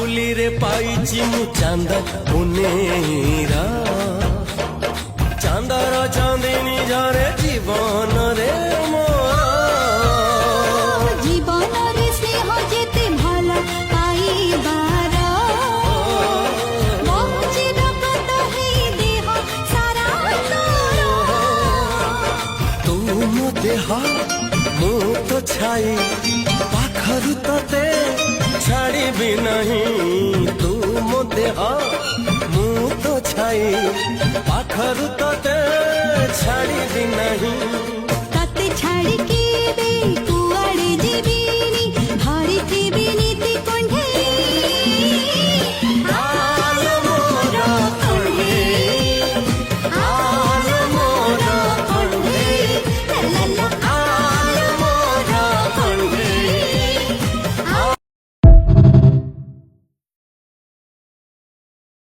बाबुली रे पाइची मु चांद मुनेरा चांदर चांदिनी झरे जीवन रे मोरा जीवन रे स्नेह जेते भला पाइबार बहुची रगत हे देह सारा तू मो देह मु तो छाई पाखरु तते छाड़ी भी नहीं तू मो देह मु तो छाई पाखरु तते छाड़ी भी नहीं।